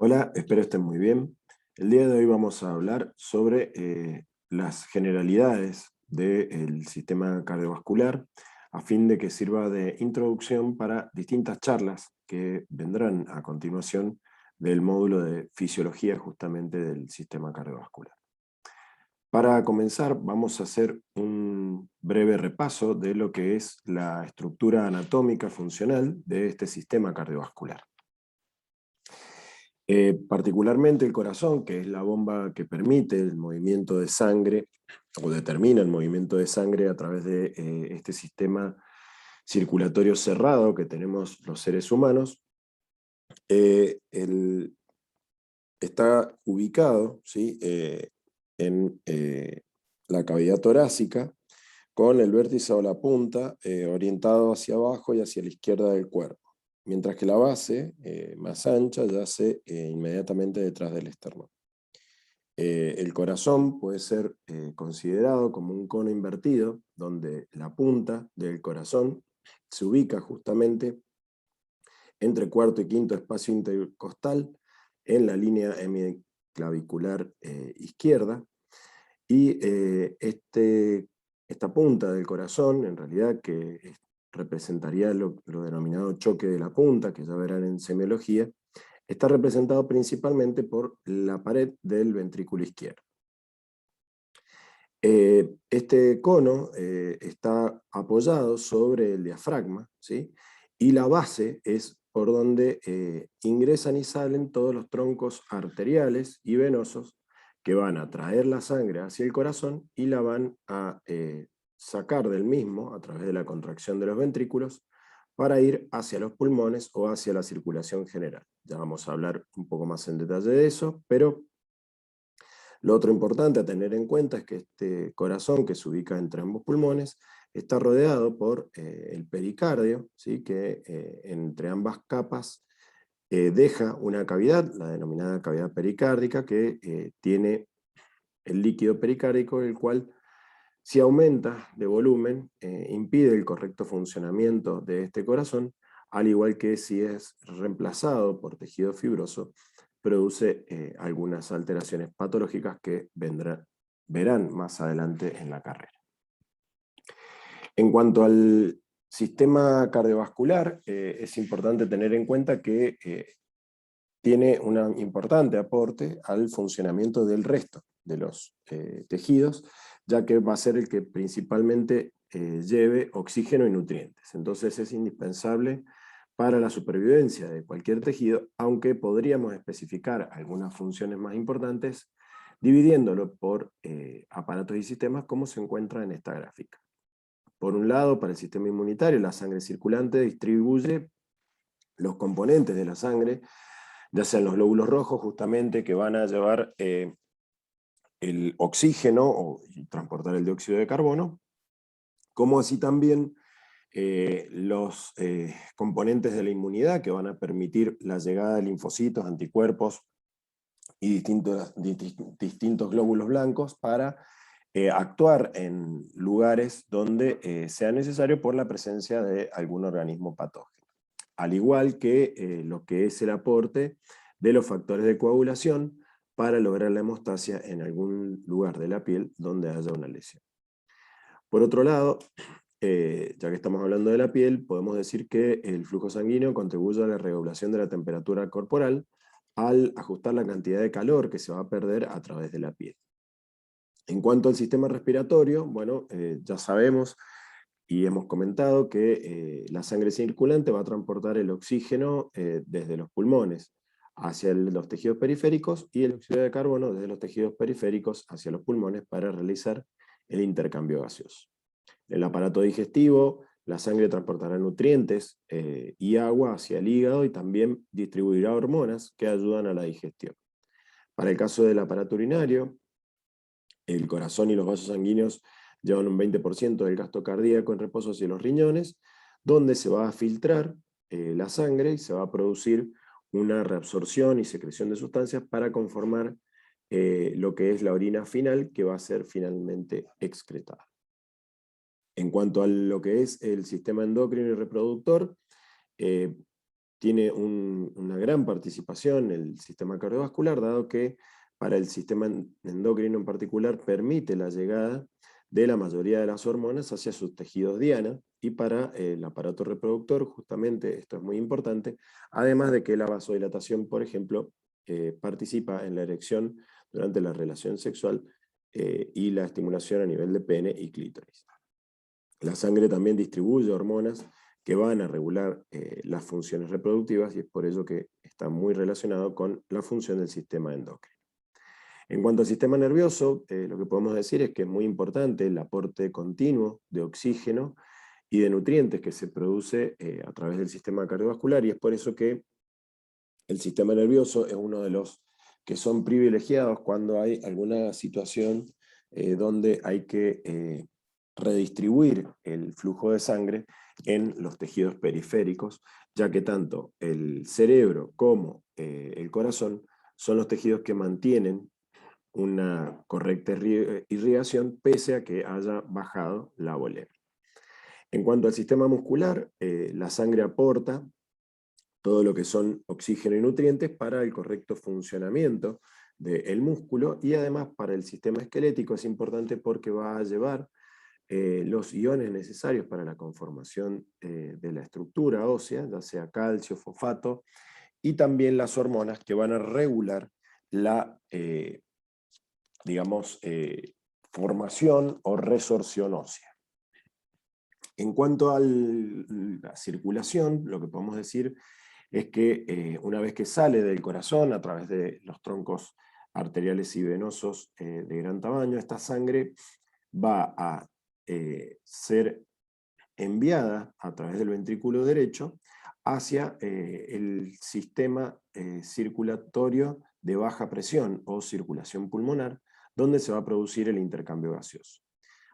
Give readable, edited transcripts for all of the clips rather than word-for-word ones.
Hola, espero estén muy bien. El día de hoy vamos a hablar sobre las generalidades del sistema cardiovascular a fin de que sirva de introducción para distintas charlas que vendrán a continuación del módulo de fisiología justamente del sistema cardiovascular. Para comenzar, vamos a hacer un breve repaso de lo que es la estructura anatómica funcional de este sistema cardiovascular. Particularmente el corazón, que es la bomba que permite el movimiento de sangre o determina el movimiento de sangre a través de este sistema circulatorio cerrado que tenemos los seres humanos, eh, el- está ubicado, ¿sí? En la cavidad torácica con el vértice o la punta orientado hacia abajo y hacia la izquierda del cuerpo, mientras que la base, más ancha, yace inmediatamente detrás del esternón. El corazón puede ser considerado como un cono invertido, donde la punta del corazón se ubica justamente entre cuarto y quinto espacio intercostal en la línea hemiclavicular izquierda, y esta punta del corazón, en realidad, que representaría lo denominado choque de la punta, que ya verán en semiología, está representado principalmente por la pared del ventrículo izquierdo. Este cono está apoyado sobre el diafragma, ¿sí? Y la base es por donde ingresan y salen todos los troncos arteriales y venosos que van a traer la sangre hacia el corazón y la van a sacar del mismo a través de la contracción de los ventrículos para ir hacia los pulmones o hacia la circulación general. Ya vamos a hablar un poco más en detalle de eso, pero lo otro importante a tener en cuenta es que este corazón, que se ubica entre ambos pulmones, está rodeado por el pericardio, ¿sí? Que entre ambas capas deja una cavidad, la denominada cavidad pericárdica, que tiene el líquido pericárdico, el cual, si aumenta de volumen, impide el correcto funcionamiento de este corazón, al igual que si es reemplazado por tejido fibroso, produce algunas alteraciones patológicas que verán más adelante en la carrera. En cuanto al sistema cardiovascular, es importante tener en cuenta que tiene un importante aporte al funcionamiento del resto de los tejidos, ya que va a ser el que principalmente lleve oxígeno y nutrientes. Entonces es indispensable para la supervivencia de cualquier tejido, aunque podríamos especificar algunas funciones más importantes dividiéndolo por aparatos y sistemas, como se encuentra en esta gráfica. Por un lado, para el sistema inmunitario, la sangre circulante distribuye los componentes de la sangre, ya sean los glóbulos rojos, justamente, que van a llevar el oxígeno y transportar el dióxido de carbono, como así también los componentes de la inmunidad, que van a permitir la llegada de linfocitos, anticuerpos y distintos glóbulos blancos para actuar en lugares donde sea necesario por la presencia de algún organismo patógeno. Al igual que lo que es el aporte de los factores de coagulación para lograr la hemostasia en algún lugar de la piel donde haya una lesión. Por otro lado, ya que estamos hablando de la piel, podemos decir que el flujo sanguíneo contribuye a la regulación de la temperatura corporal al ajustar la cantidad de calor que se va a perder a través de la piel. En cuanto al sistema respiratorio, bueno, ya sabemos y hemos comentado que la sangre circulante va a transportar el oxígeno desde los pulmones hacia los tejidos periféricos y el óxido de carbono desde los tejidos periféricos hacia los pulmones para realizar el intercambio gaseoso. En el aparato digestivo, la sangre transportará nutrientes y agua hacia el hígado y también distribuirá hormonas que ayudan a la digestión. Para el caso del aparato urinario, el corazón y los vasos sanguíneos llevan un 20% del gasto cardíaco en reposo hacia los riñones, donde se va a filtrar la sangre y se va a producir una reabsorción y secreción de sustancias para conformar lo que es la orina final, que va a ser finalmente excretada. En cuanto a lo que es el sistema endocrino y reproductor, tiene una gran participación en el sistema cardiovascular, dado que para el sistema endocrino en particular permite la llegada de la mayoría de las hormonas hacia sus tejidos diana, y para el aparato reproductor, justamente, esto es muy importante, además de que la vasodilatación, por ejemplo, participa en la erección durante la relación sexual y la estimulación a nivel de pene y clítoris. La sangre también distribuye hormonas que van a regular las funciones reproductivas, y es por ello que está muy relacionado con la función del sistema endocrino. En cuanto al sistema nervioso, lo que podemos decir es que es muy importante el aporte continuo de oxígeno y de nutrientes que se produce a través del sistema cardiovascular, y es por eso que el sistema nervioso es uno de los que son privilegiados cuando hay alguna situación donde hay que redistribuir el flujo de sangre en los tejidos periféricos, ya que tanto el cerebro como el corazón son los tejidos que mantienen una correcta irrigación pese a que haya bajado la volemia. En cuanto al sistema muscular, la sangre aporta todo lo que son oxígeno y nutrientes para el correcto funcionamiento del músculo, y además para el sistema esquelético es importante porque va a llevar los iones necesarios para la conformación de la estructura ósea, ya sea calcio, fosfato, y también las hormonas que van a regular la formación o resorción ósea. En cuanto a la circulación, lo que podemos decir es que una vez que sale del corazón a través de los troncos arteriales y venosos de gran tamaño, esta sangre va a ser enviada a través del ventrículo derecho hacia el sistema circulatorio de baja presión o circulación pulmonar, donde se va a producir el intercambio gaseoso.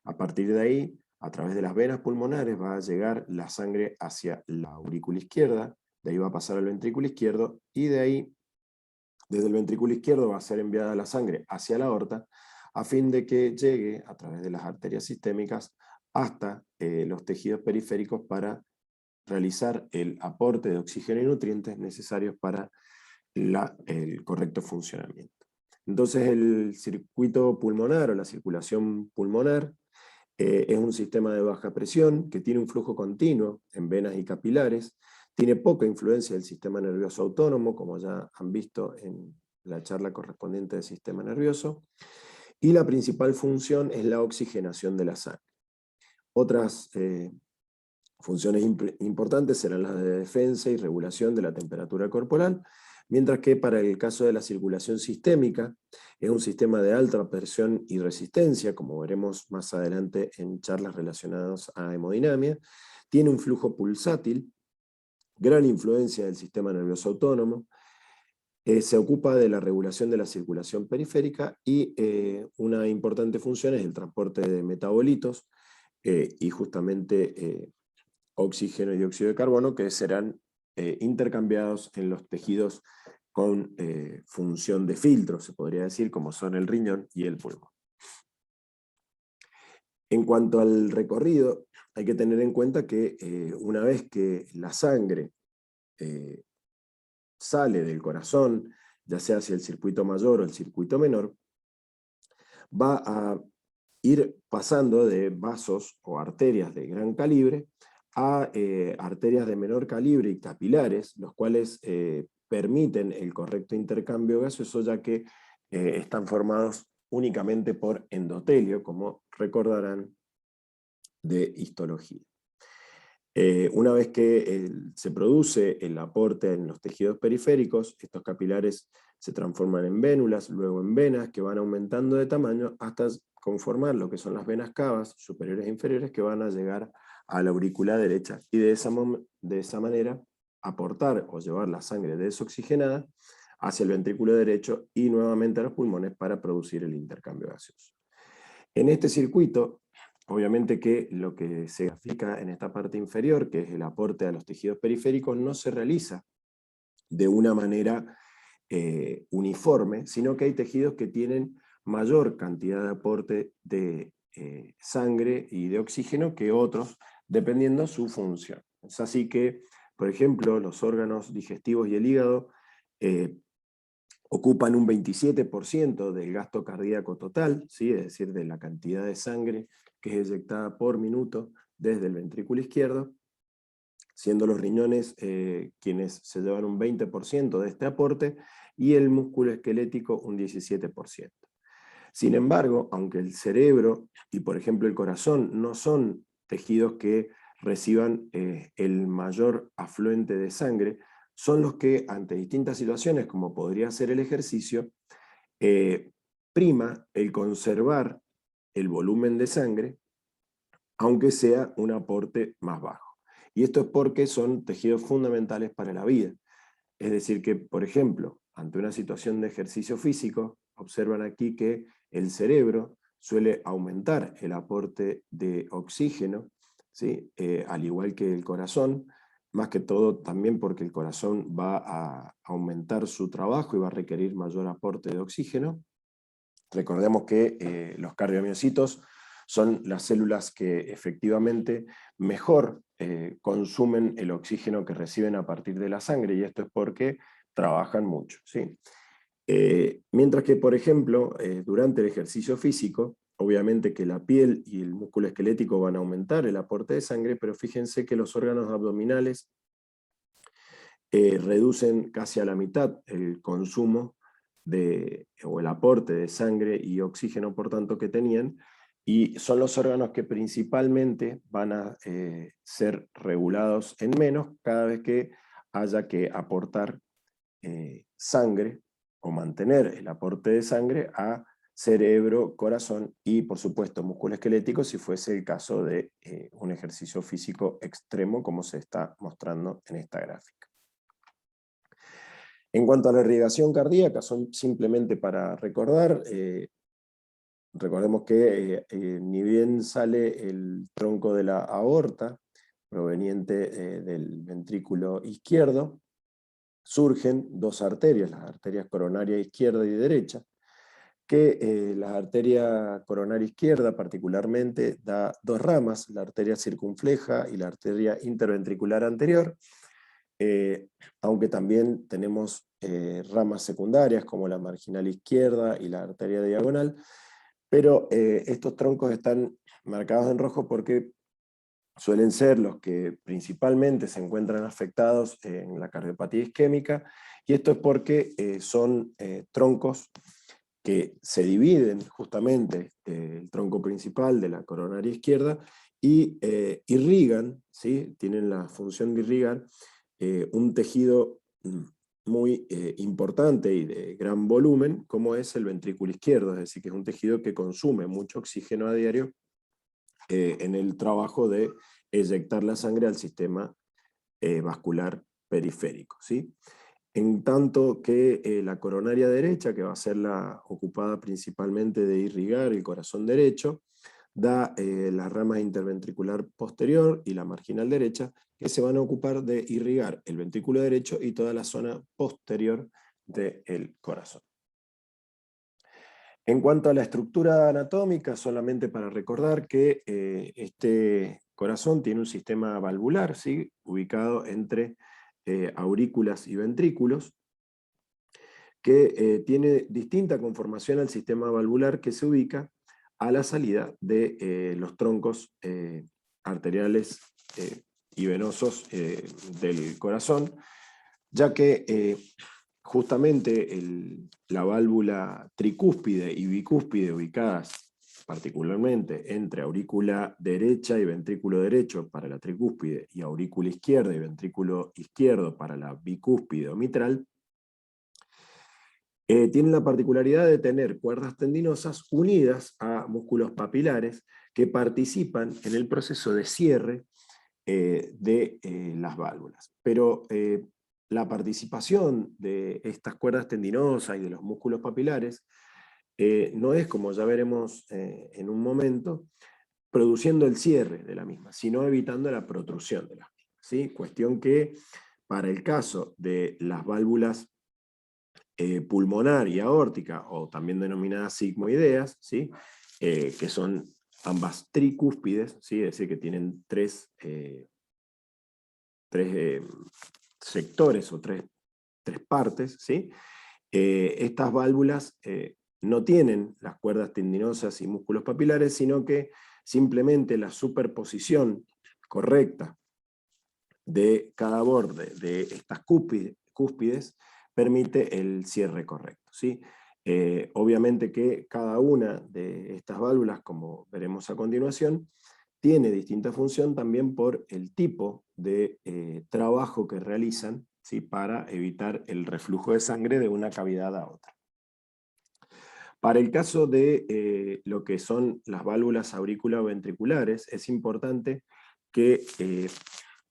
A partir de ahí, a través de las venas pulmonares va a llegar la sangre hacia la aurícula izquierda, de ahí va a pasar al ventrículo izquierdo, y de ahí, desde el ventrículo izquierdo, va a ser enviada la sangre hacia la aorta, a fin de que llegue a través de las arterias sistémicas hasta los tejidos periféricos para realizar el aporte de oxígeno y nutrientes necesarios para el correcto funcionamiento. Entonces el circuito pulmonar o la circulación pulmonar es un sistema de baja presión que tiene un flujo continuo en venas y capilares, tiene poca influencia del sistema nervioso autónomo, como ya han visto en la charla correspondiente del sistema nervioso, y la principal función es la oxigenación de la sangre. Otras funciones importantes serán las de defensa y regulación de la temperatura corporal, mientras que para el caso de la circulación sistémica es un sistema de alta presión y resistencia, como veremos más adelante en charlas relacionadas a hemodinamia, tiene un flujo pulsátil, gran influencia del sistema nervioso autónomo, se ocupa de la regulación de la circulación periférica, y una importante función es el transporte de metabolitos y justamente oxígeno y dióxido de carbono, que serán intercambiados en los tejidos con función de filtro, se podría decir, como son el riñón y el pulmón. En cuanto al recorrido, hay que tener en cuenta que una vez que la sangre sale del corazón, ya sea hacia el circuito mayor o el circuito menor, va a ir pasando de vasos o arterias de gran calibre a arterias de menor calibre y capilares, los cuales permiten el correcto intercambio gaseoso, ya que están formados únicamente por endotelio, como recordarán de histología. Una vez que se produce el aporte en los tejidos periféricos, estos capilares se transforman en vénulas, luego en venas, que van aumentando de tamaño hasta conformar lo que son las venas cavas superiores e inferiores, que van a llegar a la aurícula derecha, y de esa manera aportar o llevar la sangre desoxigenada hacia el ventrículo derecho y nuevamente a los pulmones para producir el intercambio gaseoso. En este circuito, obviamente que lo que se grafica en esta parte inferior, que es el aporte a los tejidos periféricos, no se realiza de una manera uniforme, sino que hay tejidos que tienen mayor cantidad de aporte de sangre y de oxígeno que otros, dependiendo su función. Es así que Por ejemplo, los órganos digestivos y el hígado ocupan un 27% del gasto cardíaco total, ¿sí? Es decir, de la cantidad de sangre que es eyectada por minuto desde el ventrículo izquierdo, siendo los riñones quienes se llevan un 20% de este aporte y el músculo esquelético un 17%. Sin embargo, aunque el cerebro y por ejemplo el corazón no son tejidos que reciban el mayor afluente de sangre, son los que ante distintas situaciones, como podría ser el ejercicio, prima el conservar el volumen de sangre, aunque sea un aporte más bajo. Y esto es porque son tejidos fundamentales para la vida. Es decir que, por ejemplo, ante una situación de ejercicio físico, observan aquí que el cerebro suele aumentar el aporte de oxígeno, ¿sí? Al igual que el corazón, más que todo también porque el corazón va a aumentar su trabajo y va a requerir mayor aporte de oxígeno. Recordemos que los cardiomiocitos son las células que efectivamente mejor consumen el oxígeno que reciben a partir de la sangre, y esto es porque trabajan mucho, ¿sí? Mientras que, por ejemplo, durante el ejercicio físico, obviamente que la piel y el músculo esquelético van a aumentar el aporte de sangre, pero fíjense que los órganos abdominales reducen casi a la mitad el consumo o el aporte de sangre y oxígeno, por tanto, que tenían, y son los órganos que principalmente van a ser regulados en menos cada vez que haya que aportar sangre o mantener el aporte de sangre a cerebro, corazón y, por supuesto, músculo esquelético si fuese el caso de un ejercicio físico extremo como se está mostrando en esta gráfica. En cuanto a la irrigación cardíaca, son simplemente para recordar, recordemos que ni bien sale el tronco de la aorta, proveniente del ventrículo izquierdo, surgen dos arterias, las arterias coronaria izquierda y derecha, que la arteria coronaria izquierda particularmente da dos ramas, la arteria circunfleja y la arteria interventricular anterior, aunque también tenemos ramas secundarias como la marginal izquierda y la arteria diagonal, pero estos troncos están marcados en rojo porque suelen ser los que principalmente se encuentran afectados en la cardiopatía isquémica, y esto es porque son troncos que se dividen justamente el tronco principal de la coronaria izquierda y irrigan, ¿sí? Tienen la función de irrigar un tejido muy importante y de gran volumen, como es el ventrículo izquierdo, es decir, que es un tejido que consume mucho oxígeno a diario en el trabajo de eyectar la sangre al sistema vascular periférico, ¿sí? En tanto que la coronaria derecha, que va a ser la ocupada principalmente de irrigar el corazón derecho, da la rama interventricular posterior y la marginal derecha, que se van a ocupar de irrigar el ventrículo derecho y toda la zona posterior del corazón. En cuanto a la estructura anatómica, solamente para recordar que este corazón tiene un sistema valvular, ¿sí? Ubicado entre aurículas y ventrículos, que tiene distinta conformación al sistema valvular que se ubica a la salida de los troncos arteriales y venosos del corazón, ya que justamente la válvula tricúspide y bicúspide, ubicadas particularmente entre aurícula derecha y ventrículo derecho para la tricúspide y aurícula izquierda y ventrículo izquierdo para la bicúspide o mitral, tienen la particularidad de tener cuerdas tendinosas unidas a músculos papilares que participan en el proceso de cierre de las válvulas. Pero la participación de estas cuerdas tendinosas y de los músculos papilares no es, como ya veremos en un momento, produciendo el cierre de la misma, sino evitando la protrusión de las mismas, ¿sí? Cuestión que para el caso de las válvulas pulmonar y aórtica, o también denominadas sigmoideas, ¿sí? Que son ambas tricúspides, ¿sí? Es decir, que tienen tres sectores o tres partes, ¿sí? Estas válvulas no tienen las cuerdas tendinosas y músculos papilares, sino que simplemente la superposición correcta de cada borde de estas cúspides permite el cierre correcto, ¿sí? Obviamente que cada una de estas válvulas, como veremos a continuación, tiene distinta función también por el tipo de trabajo que realizan, ¿sí? Para evitar el reflujo de sangre de una cavidad a otra. Para el caso de lo que son las válvulas auriculoventriculares, es importante que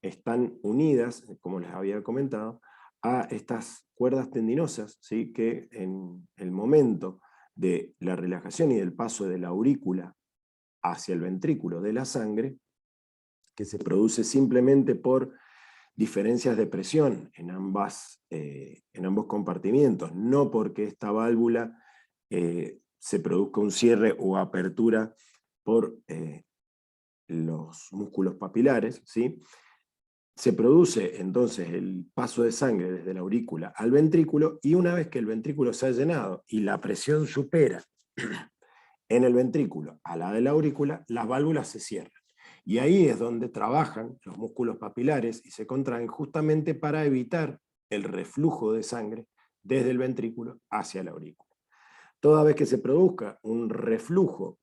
están unidas, como les había comentado, a estas cuerdas tendinosas, ¿sí? Que en el momento de la relajación y del paso de la aurícula hacia el ventrículo de la sangre, que se produce simplemente por diferencias de presión en ambos compartimientos, no porque esta válvula se produzca un cierre o apertura por los músculos papilares, ¿sí? Se produce entonces el paso de sangre desde la aurícula al ventrículo, y una vez que el ventrículo se ha llenado y la presión supera en el ventrículo a la de la aurícula, las válvulas se cierran. Y ahí es donde trabajan los músculos papilares y se contraen justamente para evitar el reflujo de sangre desde el ventrículo hacia la aurícula. Toda vez que se produzca un reflujo,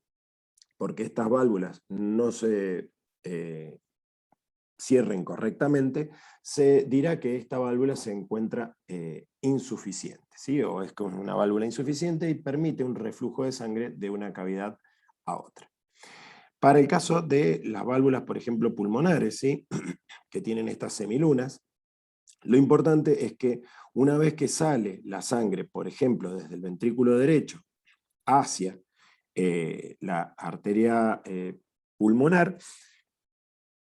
porque estas válvulas no se cierren correctamente, se dirá que esta válvula se encuentra insuficiente, ¿sí? O es como una válvula insuficiente y permite un reflujo de sangre de una cavidad a otra. Para el caso de las válvulas, por ejemplo, pulmonares, ¿sí? Que tienen estas semilunas, lo importante es que una vez que sale la sangre, por ejemplo, desde el ventrículo derecho hacia la arteria pulmonar,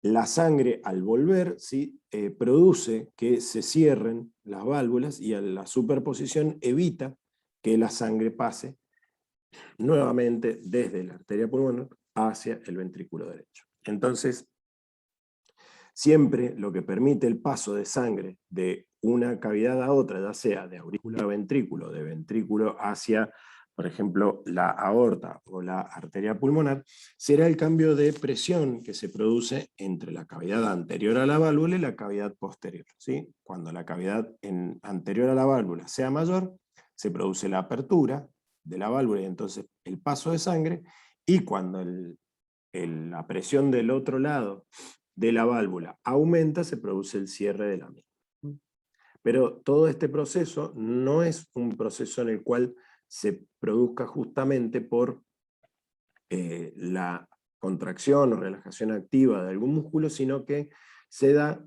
la sangre al volver, ¿sí? Produce que se cierren las válvulas, y a la superposición evita que la sangre pase nuevamente desde la arteria pulmonar hacia el ventrículo derecho. Entonces, siempre lo que permite el paso de sangre de una cavidad a otra, ya sea de aurícula a ventrículo, de ventrículo hacia, por ejemplo, la aorta o la arteria pulmonar, será el cambio de presión que se produce entre la cavidad anterior a la válvula y la cavidad posterior, ¿sí? Cuando la cavidad anterior a la válvula sea mayor, se produce la apertura de la válvula y entonces el paso de sangre, y cuando la presión del otro lado de la válvula aumenta, se produce el cierre de la misma. Pero todo este proceso no es un proceso en el cual se produzca justamente por la contracción o relajación activa de algún músculo, sino que se da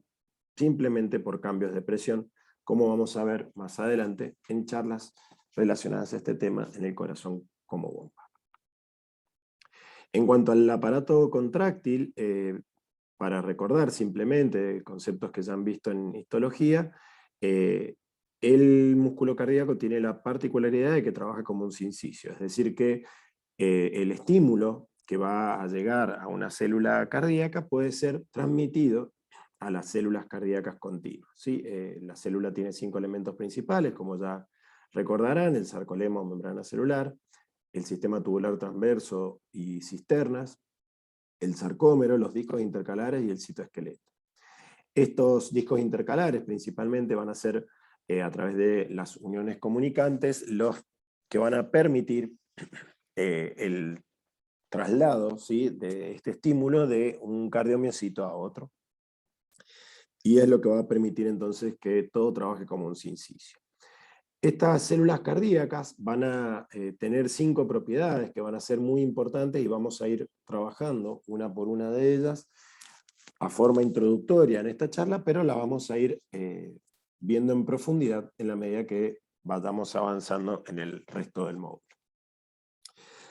simplemente por cambios de presión, como vamos a ver más adelante en charlas relacionadas a este tema en el corazón como bomba. En cuanto al aparato contráctil, para recordar simplemente conceptos que ya han visto en histología, el músculo cardíaco tiene la particularidad de que trabaja como un sinsisio, es decir que el estímulo que va a llegar a una célula cardíaca puede ser transmitido a las células cardíacas contiguas, ¿sí? La célula tiene 5 elementos principales, como ya recordarán: el sarcolema o membrana celular, el sistema tubular transverso y cisternas, el sarcómero, los discos intercalares y el citoesqueleto. Estos discos intercalares principalmente van a ser a través de las uniones comunicantes los que van a permitir el traslado, ¿sí? De este estímulo de un cardiomiocito a otro. Y es lo que va a permitir entonces que todo trabaje como un sinsisio. Estas células cardíacas van a tener 5 propiedades que van a ser muy importantes y vamos a ir trabajando una por una de ellas a forma introductoria en esta charla, pero la vamos a ir viendo en profundidad en la medida que vayamos avanzando en el resto del módulo.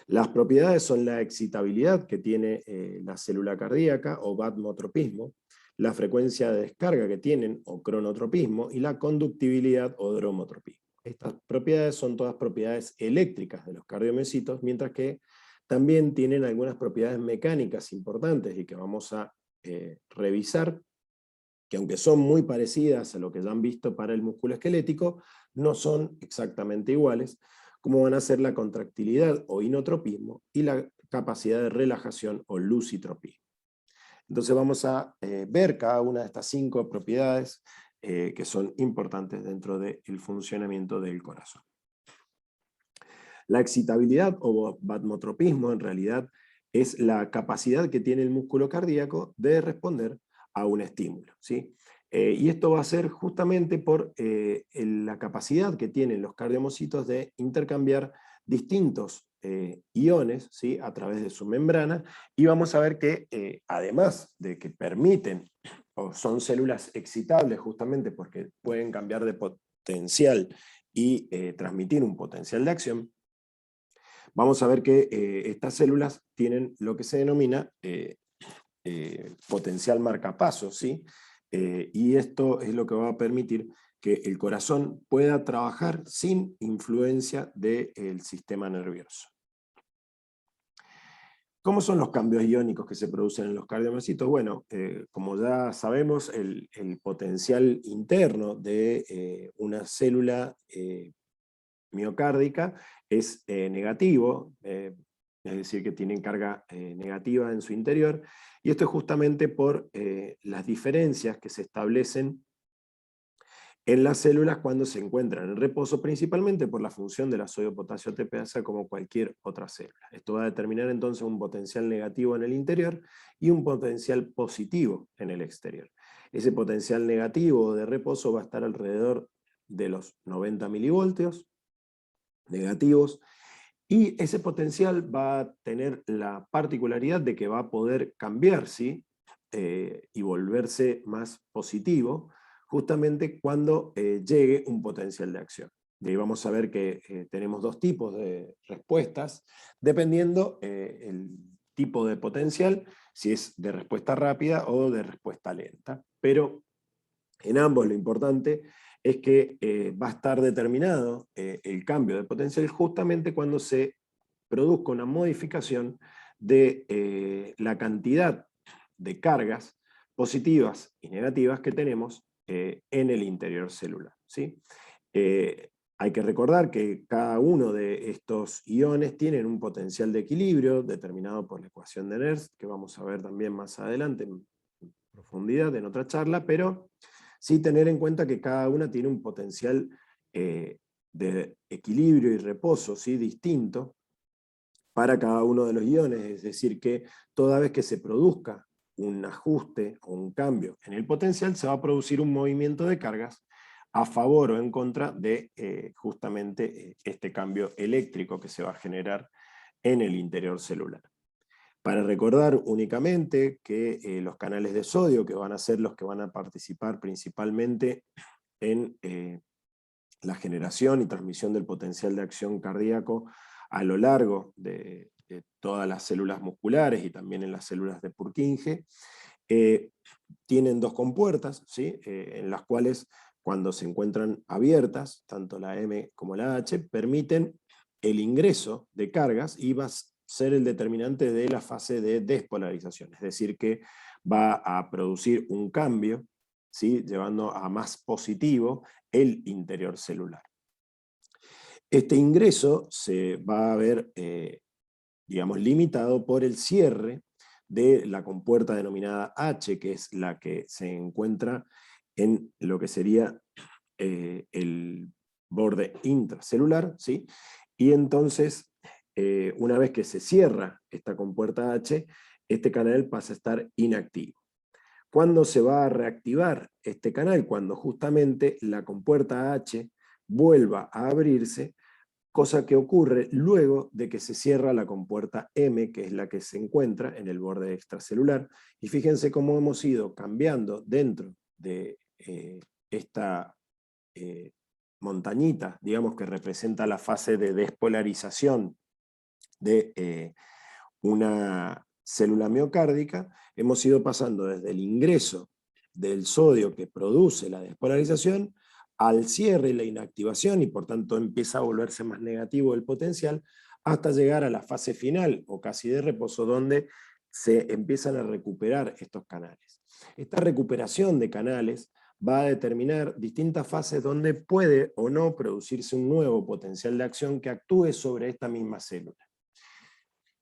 Las propiedades son la excitabilidad que tiene la célula cardíaca o vatmotropismo, la frecuencia de descarga que tienen o cronotropismo, y la conductibilidad o dromotropismo. Estas propiedades son todas propiedades eléctricas de los cardiomiocitos, mientras que también tienen algunas propiedades mecánicas importantes y que vamos a revisar que aunque son muy parecidas a lo que ya han visto para el músculo esquelético, no son exactamente iguales, como van a ser la contractilidad o inotropismo y la capacidad de relajación o lucitropismo. Entonces vamos a ver cada una de estas 5 propiedades que son importantes dentro del funcionamiento del corazón. La excitabilidad o vasotropismo en realidad es la capacidad que tiene el músculo cardíaco de responder a un estímulo, ¿sí? Y esto va a ser justamente por la capacidad que tienen los cardiomiocitos de intercambiar distintos iones, ¿sí?, a través de su membrana, y vamos a ver que además de que permiten, o son células excitables justamente porque pueden cambiar de potencial y transmitir un potencial de acción, vamos a ver que estas células tienen lo que se denomina potencial marcapasos, ¿sí? Y esto es lo que va a permitir que el corazón pueda trabajar sin influencia del sistema nervioso. ¿Cómo son los cambios iónicos que se producen en los cardiomiocitos? Bueno, como ya sabemos, el potencial interno de una célula miocárdica es negativo, es decir, que tienen carga negativa en su interior, y esto es justamente por las diferencias que se establecen en las células cuando se encuentran en reposo, principalmente por la función de la sodio-potasio ATPasa como cualquier otra célula. Esto va a determinar entonces un potencial negativo en el interior y un potencial positivo en el exterior. Ese potencial negativo de reposo va a estar alrededor de los 90 milivoltios negativos, y ese potencial va a tener la particularidad de que va a poder cambiar, ¿sí? Y volverse más positivo, justamente cuando llegue un potencial de acción. Y ahí vamos a ver que tenemos 2 tipos de respuestas, dependiendo el tipo de potencial, si es de respuesta rápida o de respuesta lenta. Pero en ambos lo importante es que va a estar determinado el cambio de potencial justamente cuando se produzca una modificación de la cantidad de cargas positivas y negativas que tenemos en el interior celular, ¿sí? Hay que recordar que cada uno de estos iones tienen un potencial de equilibrio determinado por la ecuación de Nernst, que vamos a ver también más adelante en profundidad en otra charla, pero sí tener en cuenta que cada una tiene un potencial de equilibrio y reposo, ¿sí?, distinto para cada uno de los iones, es decir, que toda vez que se produzca un ajuste o un cambio en el potencial, se va a producir un movimiento de cargas a favor o en contra de justamente este cambio eléctrico que se va a generar en el interior celular. Para recordar únicamente que los canales de sodio, que van a ser los que van a participar principalmente en la generación y transmisión del potencial de acción cardíaco a lo largo de todas las células musculares y también en las células de Purkinje, tienen 2 compuertas, ¿sí?, en las cuales cuando se encuentran abiertas, tanto la M como la H, permiten el ingreso de cargas y va a ser el determinante de la fase de despolarización, es decir, que va a producir un cambio, ¿sí?, llevando a más positivo el interior celular. Este ingreso se va a ver, digamos, limitado por el cierre de la compuerta denominada H, que es la que se encuentra en lo que sería el borde intracelular, ¿sí? Y entonces, una vez que se cierra esta compuerta H, este canal pasa a estar inactivo. ¿Cuándo se va a reactivar este canal? Cuando justamente la compuerta H vuelva a abrirse, cosa que ocurre luego de que se cierra la compuerta M, que es la que se encuentra en el borde extracelular. Y fíjense cómo hemos ido cambiando dentro de esta montañita, digamos, que representa la fase de despolarización de una célula miocárdica. Hemos ido pasando desde el ingreso del sodio que produce la despolarización al cierre y la inactivación, y por tanto empieza a volverse más negativo el potencial, hasta llegar a la fase final o casi de reposo, donde se empiezan a recuperar estos canales. Esta recuperación de canales va a determinar distintas fases donde puede o no producirse un nuevo potencial de acción que actúe sobre esta misma célula.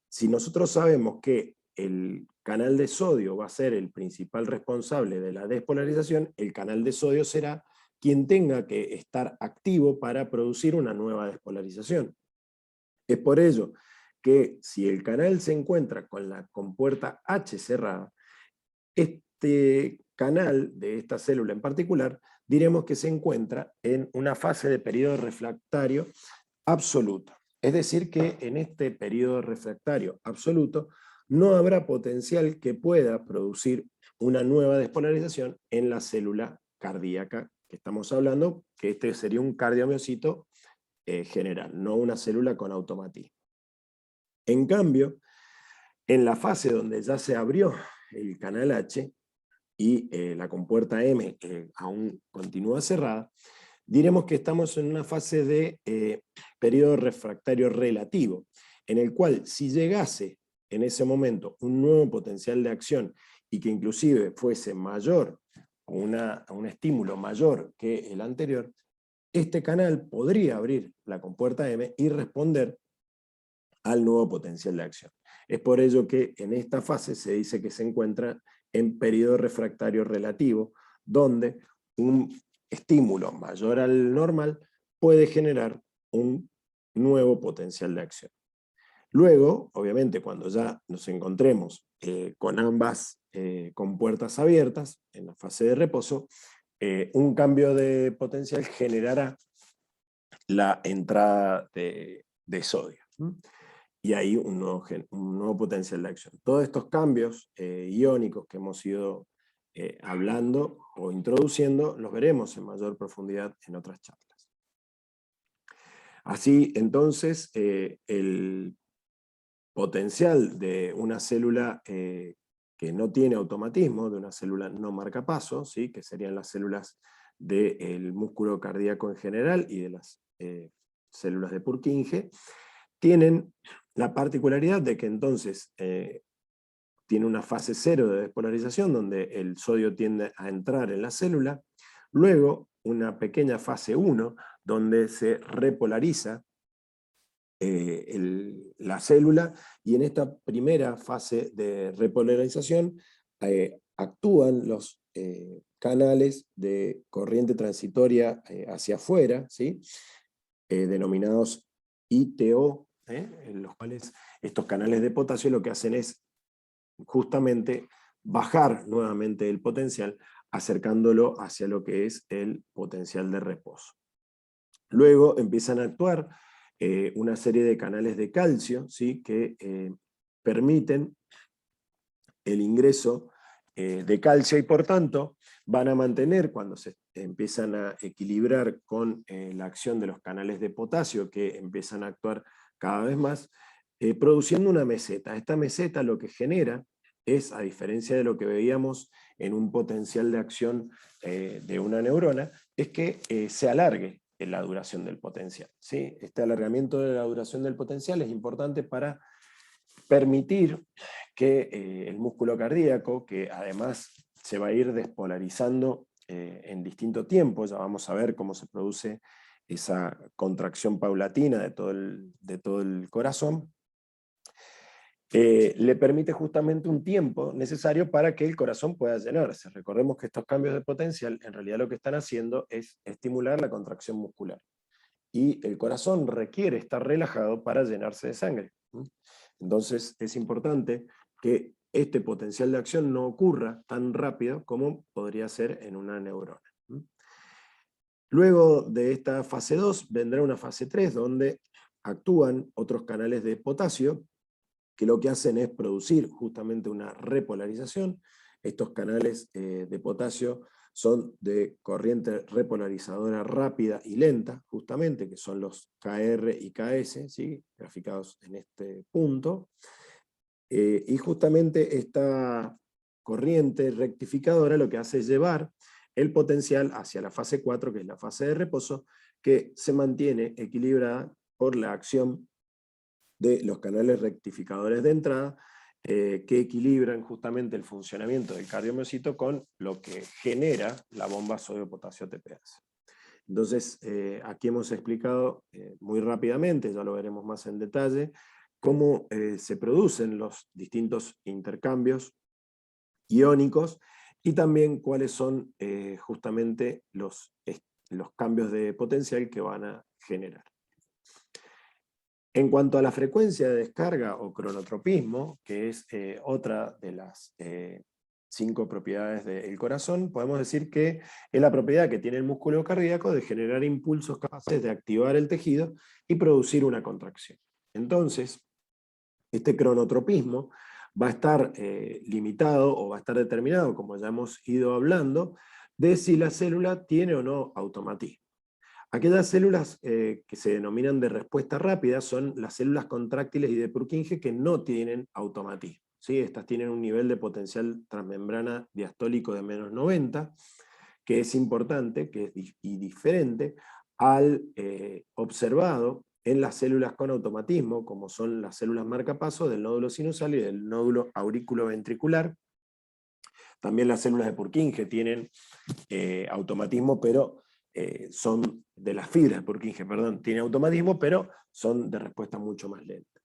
Si nosotros sabemos que el canal de sodio va a ser el principal responsable de la despolarización, el canal de sodio será quien tenga que estar activo para producir una nueva despolarización. Es por ello que si el canal se encuentra con la compuerta H cerrada, este canal de esta célula en particular, diremos que se encuentra en una fase de periodo refractario absoluto. Es decir, que en este periodo refractario absoluto no habrá potencial que pueda producir una nueva despolarización en la célula cardíaca que estamos hablando, que este sería un cardiomiocito general, no una célula con automatismo. En cambio, en la fase donde ya se abrió el canal H y la compuerta M aún continúa cerrada, diremos que estamos en una fase de periodo refractario relativo, en el cual si llegase en ese momento un nuevo potencial de acción y que inclusive fuese mayor, o un estímulo mayor que el anterior, este canal podría abrir la compuerta M y responder al nuevo potencial de acción. Es por ello que en esta fase se dice que se encuentra en periodo refractario relativo, donde un estímulo mayor al normal puede generar un nuevo potencial de acción. Luego, obviamente, cuando ya nos encontremos con ambas compuertas abiertas, en la fase de reposo, un cambio de potencial generará la entrada de sodio. Y ahí un nuevo potencial de acción. Todos estos cambios iónicos que hemos ido hablando o introduciendo, los veremos en mayor profundidad en otras charlas. Así, entonces, el potencial de una célula que no tiene automatismo, de una célula no marcapaso, ¿sí? Que serían las células del músculo cardíaco en general y de las células de Purkinje, tienen la particularidad de que entonces tiene una fase 0 de despolarización, donde el sodio tiende a entrar en la célula, luego una pequeña fase 1, donde se repolariza la célula, y en esta primera fase de repolarización actúan los canales de corriente transitoria hacia afuera, ¿sí? Denominados ITO, en los cuales estos canales de potasio lo que hacen es justamente bajar nuevamente el potencial, acercándolo hacia lo que es el potencial de reposo. Luego empiezan a actuar una serie de canales de calcio, ¿sí? Que permiten el ingreso de calcio y por tanto van a mantener, cuando se empiezan a equilibrar con la acción de los canales de potasio que empiezan a actuar cada vez más, produciendo una meseta. Esta meseta lo que genera es, a diferencia de lo que veíamos en un potencial de acción de una neurona, es que se alargue la duración del potencial, ¿sí? Este alargamiento de la duración del potencial es importante para permitir que el músculo cardíaco, que además se va a ir despolarizando en distinto tiempo, ya vamos a ver cómo se produce esa contracción paulatina de todo el corazón, le permite justamente un tiempo necesario para que el corazón pueda llenarse. Recordemos que estos cambios de potencial en realidad lo que están haciendo es estimular la contracción muscular. Y el corazón requiere estar relajado para llenarse de sangre. Entonces es importante que este potencial de acción no ocurra tan rápido como podría ser en una neurona. Luego de esta fase 2 vendrá una fase 3 donde actúan otros canales de potasio que lo que hacen es producir justamente una repolarización. Estos canales de potasio son de corriente repolarizadora rápida y lenta, justamente, que son los KR y KS, ¿sí? Graficados en este punto. Y justamente esta corriente rectificadora lo que hace es llevar el potencial hacia la fase 4, que es la fase de reposo, que se mantiene equilibrada por la acción de los canales rectificadores de entrada que equilibran justamente el funcionamiento del cardiomiocito con lo que genera la bomba sodio-potasio ATPase. Entonces, aquí hemos explicado muy rápidamente, ya lo veremos más en detalle, cómo se producen los distintos intercambios iónicos y también cuáles son justamente los cambios de potencial que van a generar. En cuanto a la frecuencia de descarga o cronotropismo, que es otra de las 5 propiedades del corazón, podemos decir que es la propiedad que tiene el músculo cardíaco de generar impulsos capaces de activar el tejido y producir una contracción. Entonces, este cronotropismo va a estar limitado o va a estar determinado, como ya hemos ido hablando, de si la célula tiene o no automatismo. Aquellas células que se denominan de respuesta rápida son las células contráctiles y de Purkinje que no tienen automatismo, ¿sí? Estas tienen un nivel de potencial transmembrana diastólico de menos 90, que es importante y diferente al observado en las células con automatismo, como son las células marcapasos del nódulo sinusal y del nódulo auriculoventricular. También las células de Purkinje tienen automatismo, pero son de las fibras de Purkinje, perdón, tiene automatismo, pero son de respuesta mucho más lenta.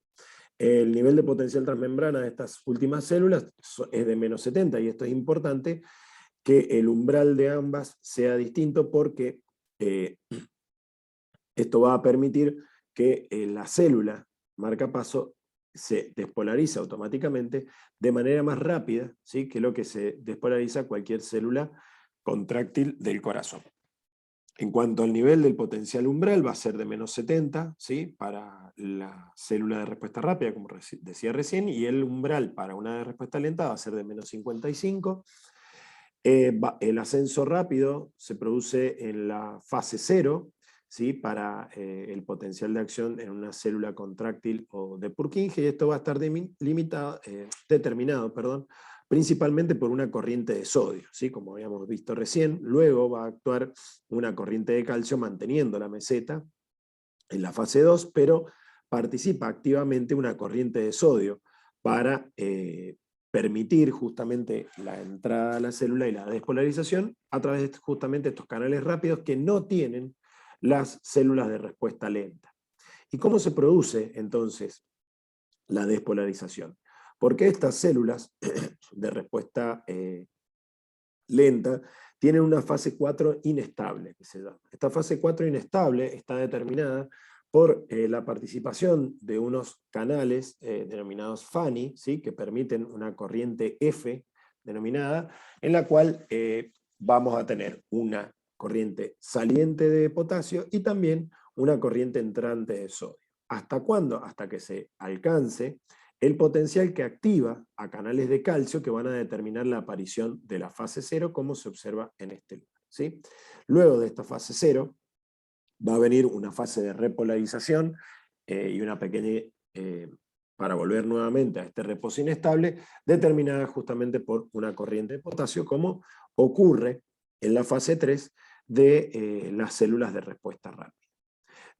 El nivel de potencial transmembrana de estas últimas células es de menos 70, y esto es importante, que el umbral de ambas sea distinto porque esto va a permitir que la célula marcapaso se despolariza automáticamente de manera más rápida, ¿sí?, que lo que se despolariza cualquier célula contráctil del corazón. En cuanto al nivel del potencial umbral, va a ser de menos 70, ¿sí?, para la célula de respuesta rápida, como decía recién, y el umbral para una de respuesta lenta va a ser de menos 55. El ascenso rápido se produce en la fase 0, ¿sí?, para el potencial de acción en una célula contráctil o de Purkinje, y esto va a estar determinado, principalmente por una corriente de sodio, ¿sí?, como habíamos visto recién. Luego va a actuar una corriente de calcio manteniendo la meseta en la fase 2, pero participa activamente una corriente de sodio para permitir justamente la entrada a la célula y la despolarización a través de justamente estos canales rápidos que no tienen las células de respuesta lenta. ¿Y cómo se produce entonces la despolarización? Porque estas células de respuesta lenta tienen una fase 4 inestable, que se llama. Esta fase 4 inestable está determinada por la participación de unos canales denominados Fanny, ¿sí?, que permiten una corriente F denominada, en la cual vamos a tener una corriente saliente de potasio y también una corriente entrante de sodio. ¿Hasta cuándo? Hasta que se alcance el potencial que activa a canales de calcio que van a determinar la aparición de la fase 0, como se observa en este lugar, ¿sí? Luego de esta fase 0 va a venir una fase de repolarización y una pequeña, para volver nuevamente a este reposo inestable, determinada justamente por una corriente de potasio, como ocurre en la fase 3 de las células de respuesta rápida.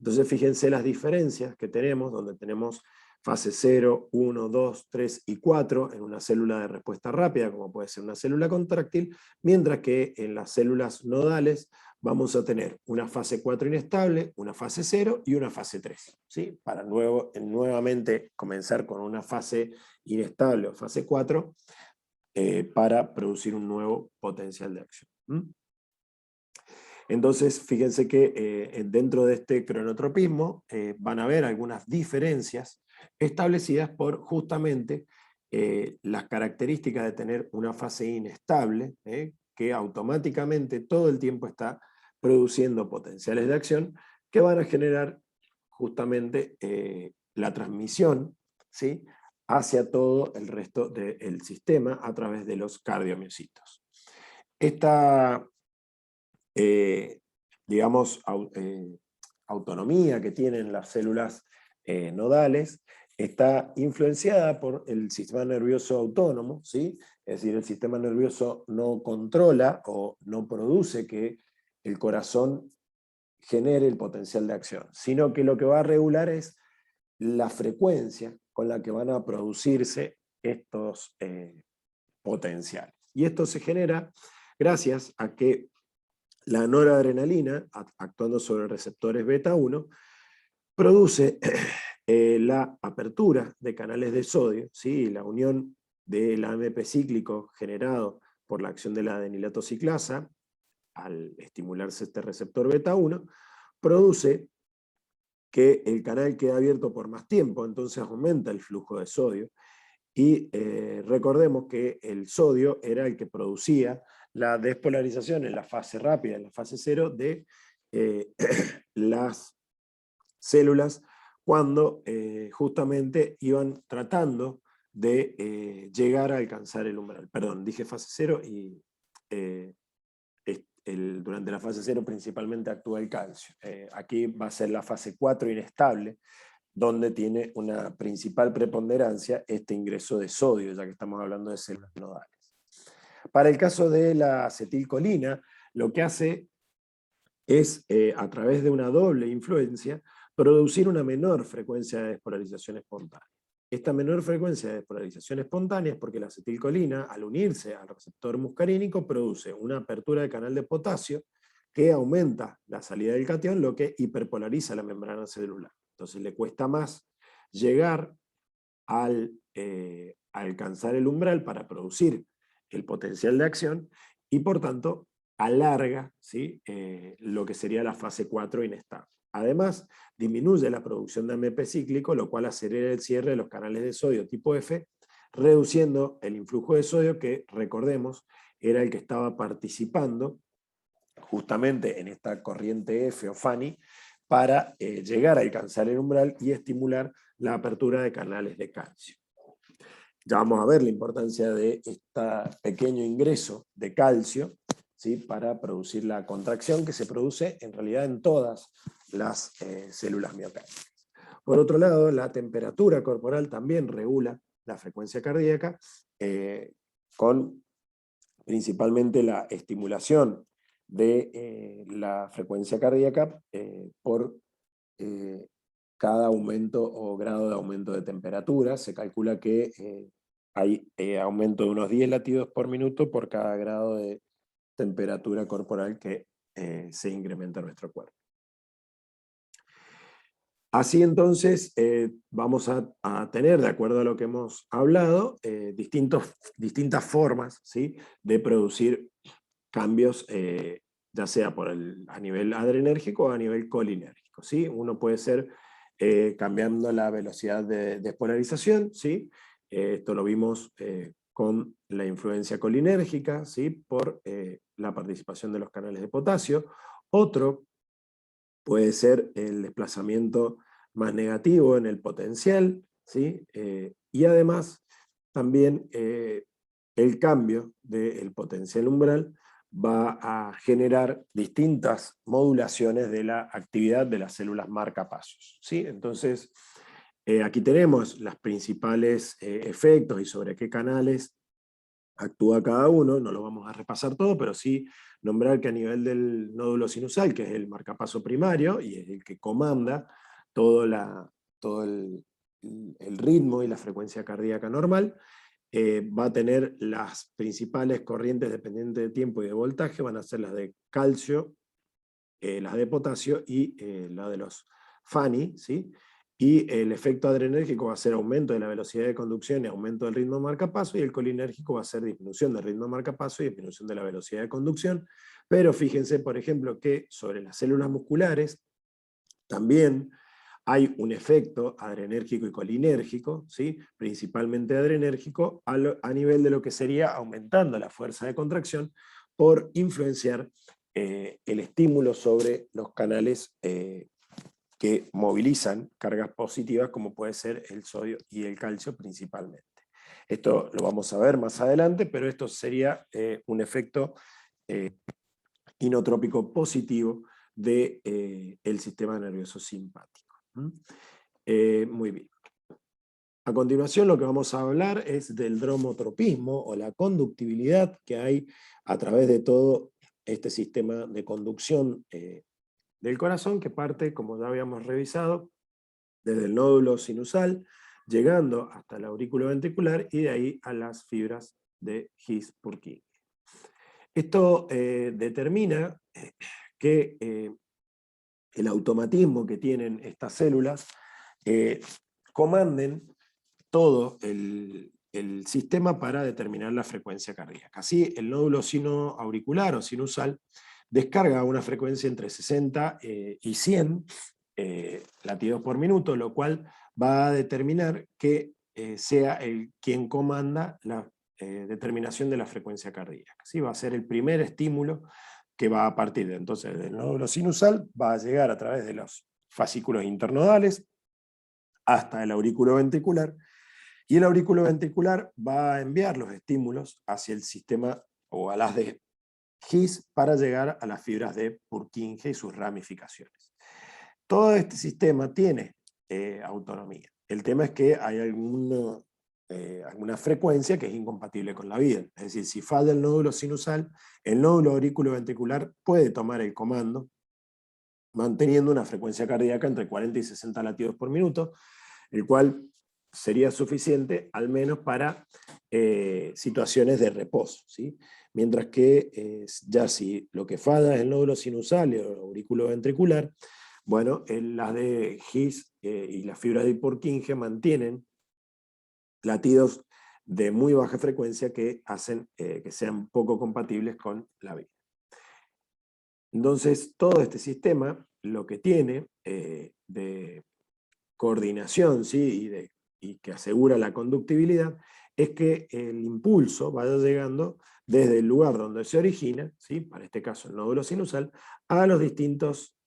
Entonces fíjense las diferencias que tenemos, donde tenemos fase 0, 1, 2, 3 y 4 en una célula de respuesta rápida, como puede ser una célula contráctil, mientras que en las células nodales vamos a tener una fase 4 inestable, una fase 0 y una fase 3, ¿sí?, para nuevamente comenzar con una fase inestable o fase 4 para producir un nuevo potencial de acción. Entonces, fíjense que dentro de este cronotropismo van a haber algunas diferencias establecidas por justamente las características de tener una fase inestable, que automáticamente todo el tiempo está produciendo potenciales de acción que van a generar justamente la transmisión, ¿sí?, hacia todo el resto del sistema a través de los cardiomiocitos. Esta digamos, autonomía que tienen las células nodales está influenciada por el sistema nervioso autónomo, ¿sí? Es decir, el sistema nervioso no controla o no produce que el corazón genere el potencial de acción, sino que lo que va a regular es la frecuencia con la que van a producirse estos potenciales. Y esto se genera gracias a que la noradrenalina, actuando sobre receptores beta 1, produce la apertura de canales de sodio, ¿sí? La unión del AMP cíclico generado por la acción de la adenilato ciclasa, al estimularse este receptor beta 1, produce que el canal quede abierto por más tiempo, entonces aumenta el flujo de sodio. Y recordemos que el sodio era el que producía la despolarización en la fase rápida, en la fase 0, de las células cuando justamente iban tratando de llegar a alcanzar el umbral. Perdón, dije fase 0 y durante la fase 0 principalmente actúa el calcio. Aquí va a ser la fase 4 inestable, donde tiene una principal preponderancia este ingreso de sodio, ya que estamos hablando de células nodales. Para el caso de la acetilcolina, lo que hace es, a través de una doble influencia, producir una menor frecuencia de despolarización espontánea. Esta menor frecuencia de despolarización espontánea es porque la acetilcolina, al unirse al receptor muscarínico, produce una apertura del canal de potasio que aumenta la salida del catión, lo que hiperpolariza la membrana celular. Entonces le cuesta más llegar al alcanzar el umbral para producir el potencial de acción y por tanto alarga, ¿sí? Lo que sería la fase 4 inestable. Además, disminuye la producción de AMP cíclico, lo cual acelera el cierre de los canales de sodio tipo F, reduciendo el influjo de sodio que, recordemos, era el que estaba participando justamente en esta corriente F o FANI para llegar a alcanzar el umbral y estimular la apertura de canales de calcio. Ya vamos a ver la importancia de este pequeño ingreso de calcio, ¿sí? Para producir la contracción que se produce en realidad en todas las células miocárdica. Por otro lado, la temperatura corporal también regula la frecuencia cardíaca con principalmente la estimulación de la frecuencia cardíaca por cada aumento o grado de aumento de temperatura. Se calcula que hay aumento de unos 10 latidos por minuto por cada grado de temperatura corporal que se incrementa en nuestro cuerpo. Así entonces vamos a tener, de acuerdo a lo que hemos hablado, distintas formas, ¿sí? De producir cambios, ya sea a nivel adrenérgico o a nivel colinérgico, ¿sí? Uno puede ser cambiando la velocidad de despolarización, ¿sí? Esto lo vimos con la influencia colinérgica, ¿sí? Por la participación de los canales de potasio. Otro puede ser el desplazamiento más negativo en el potencial, ¿sí? Y además también el cambio del potencial umbral va a generar distintas modulaciones de la actividad de las células marcapasos, ¿sí? Entonces, aquí tenemos los principales efectos y sobre qué canales actúa cada uno, no lo vamos a repasar todo, pero sí nombrar que a nivel del nódulo sinusal, que es el marcapaso primario y es el que comanda todo el ritmo y la frecuencia cardíaca normal, va a tener las principales corrientes dependientes de tiempo y de voltaje, van a ser las de calcio, las de potasio y la de los FANI, ¿sí? Y el efecto adrenérgico va a ser aumento de la velocidad de conducción y aumento del ritmo marcapaso, y el colinérgico va a ser disminución del ritmo marcapaso y disminución de la velocidad de conducción. Pero fíjense, por ejemplo, que sobre las células musculares también hay un efecto adrenérgico y colinérgico, ¿sí? Principalmente adrenérgico, a nivel de lo que sería aumentando la fuerza de contracción por influenciar el estímulo sobre los canales que movilizan cargas positivas, como puede ser el sodio y el calcio principalmente. Esto lo vamos a ver más adelante, pero esto sería un efecto inotrópico positivo del sistema nervioso simpático. Muy bien. A continuación lo que vamos a hablar es del dromotropismo o la conductibilidad que hay a través de todo este sistema de conducción del corazón, que parte, como ya habíamos revisado, desde el nódulo sinusal, llegando hasta el aurículo ventricular y de ahí a las fibras de His-Purkinje. Esto determina que el automatismo que tienen estas células comanden todo el sistema para determinar la frecuencia cardíaca. Así, el nódulo sinoauricular o sinusal descarga una frecuencia entre 60 y 100 latidos por minuto, lo cual va a determinar que sea quien comanda la determinación de la frecuencia cardíaca. ¿Sí? Va a ser el primer estímulo que va a partir de entonces del nódulo sinusal, va a llegar a través de los fascículos internodales hasta el aurículo ventricular, y el aurículo ventricular va a enviar los estímulos hacia el sistema o a las de His para llegar a las fibras de Purkinje y sus ramificaciones. Todo este sistema tiene autonomía. El tema es que hay alguna frecuencia que es incompatible con la vida. Es decir, si falla el nódulo sinusal, el nódulo auriculoventricular puede tomar el comando manteniendo una frecuencia cardíaca entre 40 y 60 latidos por minuto, el cual sería suficiente al menos para situaciones de reposo, ¿sí? Mientras que ya si lo que falla es el nódulo sinusal o auriculoventricular, bueno, las de His y las fibras de Purkinje mantienen latidos de muy baja frecuencia que hacen que sean poco compatibles con la vida. Entonces, todo este sistema lo que tiene de coordinación, ¿sí? y que asegura la conductibilidad, es que el impulso vaya llegando desde el lugar donde se origina, ¿sí? Para este caso el nódulo sinusal, a los distintos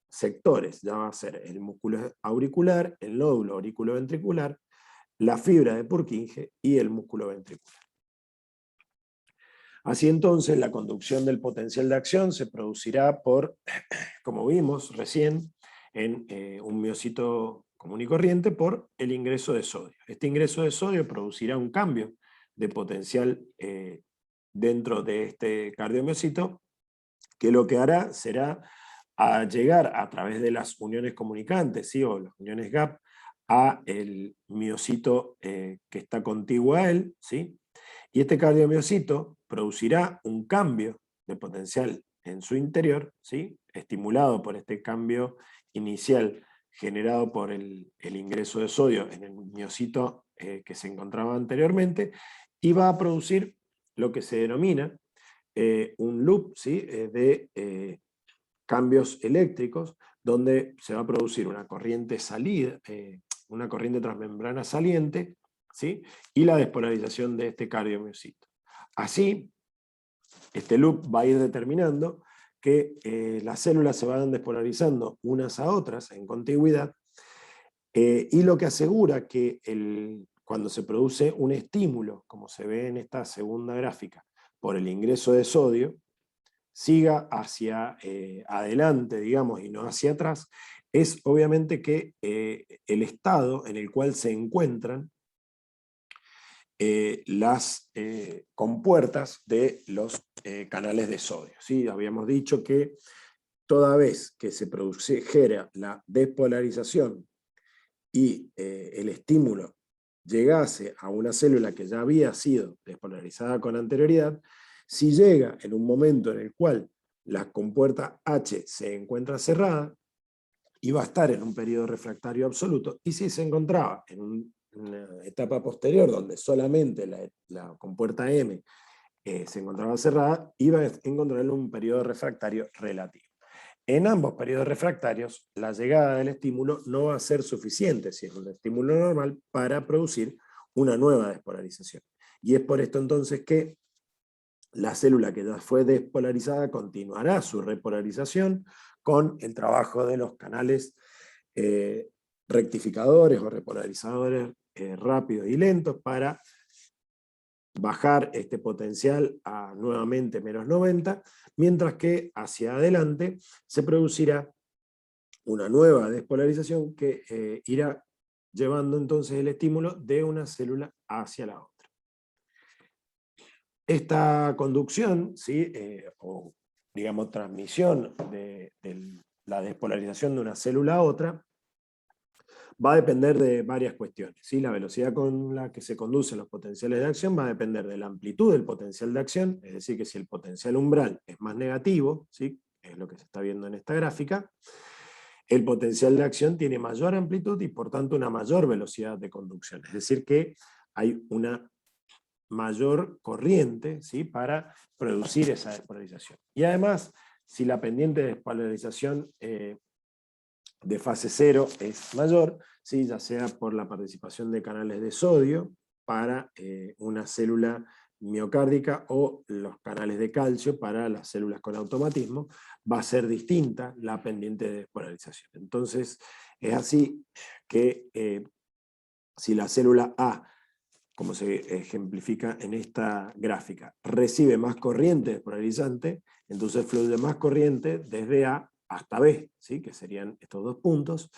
sectores. Ya va a ser el músculo auricular, el nódulo auriculoventricular, la fibra de Purkinje y el músculo ventricular. Así entonces, la conducción del potencial de acción se producirá por, como vimos recién, en un miocito común y corriente por el ingreso de sodio. Este ingreso de sodio producirá un cambio de potencial dentro de este cardiomiocito, que lo que hará será llegar a través de las uniones comunicantes, ¿sí? O las uniones GAP, a el miocito que está contiguo a él, ¿sí? Y este cardiomiocito producirá un cambio de potencial en su interior, ¿sí? Estimulado por este cambio inicial generado por el ingreso de sodio en el miocito que se encontraba anteriormente, y va a producir lo que se denomina un loop, ¿sí? de cambios eléctricos, donde se va a producir una corriente salida, una corriente transmembrana saliente, ¿sí? Y la despolarización de este cardiomiocito. Así, este loop va a ir determinando que las células se van despolarizando unas a otras en contigüidad, y lo que asegura que cuando se produce un estímulo, como se ve en esta segunda gráfica, por el ingreso de sodio, siga hacia adelante, digamos, y no hacia atrás, es obviamente que el estado en el cual se encuentran las compuertas de los canales de sodio, ¿sí? Habíamos dicho que toda vez que se produjera la despolarización y el estímulo llegase a una célula que ya había sido despolarizada con anterioridad, si llega en un momento en el cual la compuerta H se encuentra cerrada, iba a estar en un periodo refractario absoluto, y si se encontraba en una etapa posterior donde solamente la compuerta M se encontraba cerrada, iba a encontrar un periodo refractario relativo. En ambos periodos refractarios, la llegada del estímulo no va a ser suficiente, si es un estímulo normal, para producir una nueva despolarización. Y es por esto entonces que la célula que ya fue despolarizada continuará su repolarización con el trabajo de los canales rectificadores o repolarizadores rápidos y lentos para bajar este potencial a nuevamente menos 90, mientras que hacia adelante se producirá una nueva despolarización que irá llevando entonces el estímulo de una célula hacia la otra. Esta conducción, ¿sí? O digamos transmisión de la despolarización de una célula a otra, va a depender de varias cuestiones, ¿sí? La velocidad con la que se conducen los potenciales de acción va a depender de la amplitud del potencial de acción, es decir, que si el potencial umbral es más negativo, ¿sí? Es lo que se está viendo en esta gráfica, el potencial de acción tiene mayor amplitud y por tanto una mayor velocidad de conducción. Es decir, que hay una mayor corriente, ¿sí? Para producir esa despolarización. Y además, si la pendiente de despolarización de fase cero es mayor, ¿sí? Ya sea por la participación de canales de sodio para una célula miocárdica o los canales de calcio para las células con automatismo, va a ser distinta la pendiente de despolarización. Entonces, es así que si la célula A, como se ejemplifica en esta gráfica, recibe más corriente despolarizante, entonces fluye más corriente desde A hasta B, ¿sí? Que serían estos dos puntos,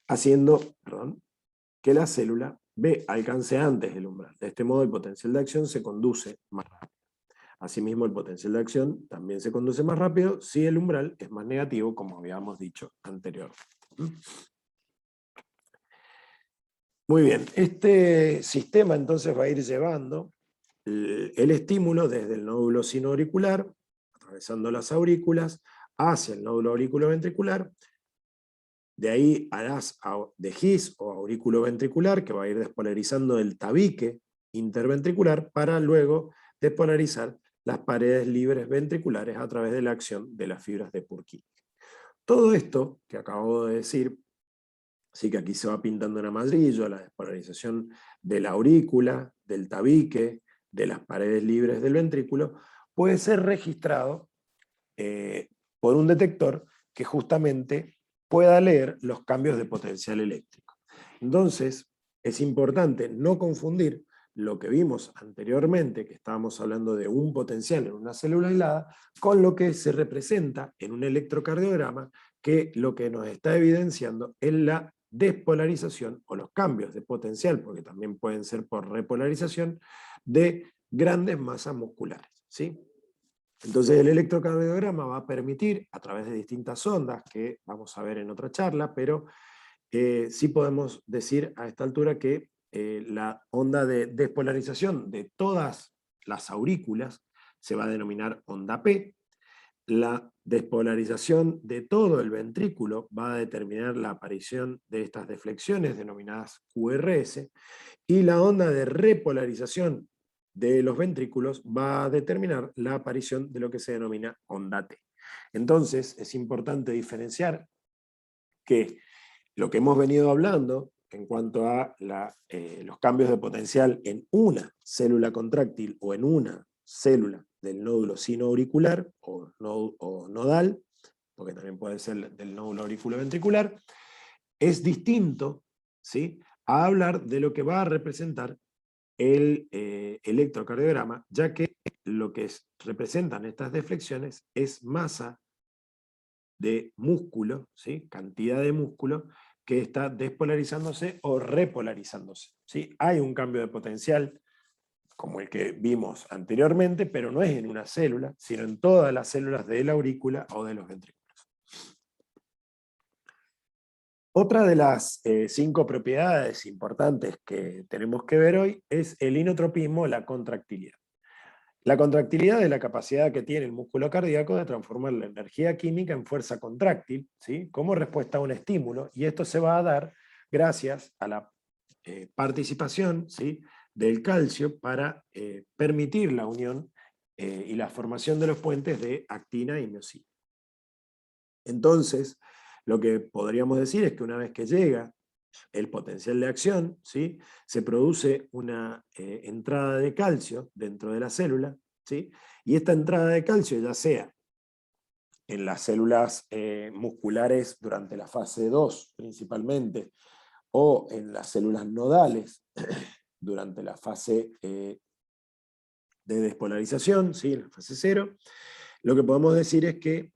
haciendo que la célula B alcance antes el umbral. De este modo el potencial de acción se conduce más rápido. Asimismo, el potencial de acción también se conduce más rápido si el umbral es más negativo, como habíamos dicho anteriormente. Muy bien, este sistema entonces va a ir llevando el estímulo desde el nódulo sinoauricular, atravesando las aurículas, hacia el nódulo auriculoventricular, de ahí harás de GIS o auriculoventricular, que va a ir despolarizando el tabique interventricular para luego despolarizar las paredes libres ventriculares a través de la acción de las fibras de Purkinje. Todo esto que acabo de decir, sí que aquí se va pintando en amarillo la despolarización de la aurícula, del tabique, de las paredes libres del ventrículo, puede ser registrado por un detector que justamente pueda leer los cambios de potencial eléctrico. Entonces, es importante no confundir lo que vimos anteriormente, que estábamos hablando de un potencial en una célula aislada, con lo que se representa en un electrocardiograma, que lo que nos está evidenciando es la despolarización o los cambios de potencial, porque también pueden ser por repolarización, de grandes masas musculares, ¿sí? Entonces el electrocardiograma va a permitir, a través de distintas ondas, que vamos a ver en otra charla, pero sí podemos decir a esta altura que la onda de despolarización de todas las aurículas se va a denominar onda P. La despolarización de todo el ventrículo va a determinar la aparición de estas deflexiones denominadas QRS, y la onda de repolarización de los ventrículos va a determinar la aparición de lo que se denomina onda T. Entonces es importante diferenciar que lo que hemos venido hablando en cuanto a los cambios de potencial en una célula contráctil o en una célula del nódulo sinoauricular o nodal, porque también puede ser del nódulo auriculoventricular, es distinto, ¿sí?, a hablar de lo que va a representar el electrocardiograma, ya que lo que representan estas deflexiones es masa de músculo, ¿sí?, cantidad de músculo que está despolarizándose o repolarizándose, ¿sí? Hay un cambio de potencial como el que vimos anteriormente, pero no es en una célula, sino en todas las células de la aurícula o de los ventrículos. Otra de las 5 propiedades importantes que tenemos que ver hoy es el inotropismo, la contractilidad. La contractilidad es la capacidad que tiene el músculo cardíaco de transformar la energía química en fuerza contráctil, ¿sí?, como respuesta a un estímulo, y esto se va a dar gracias a la participación, ¿sí?, del calcio para permitir la unión y la formación de los puentes de actina y miosina. Entonces, lo que podríamos decir es que una vez que llega el potencial de acción, ¿sí?, se produce una entrada de calcio dentro de la célula, ¿sí?, y esta entrada de calcio, ya sea en las células musculares durante la fase 2 principalmente, o en las células nodales durante la fase de despolarización, ¿sí?, en la fase 0, lo que podemos decir es que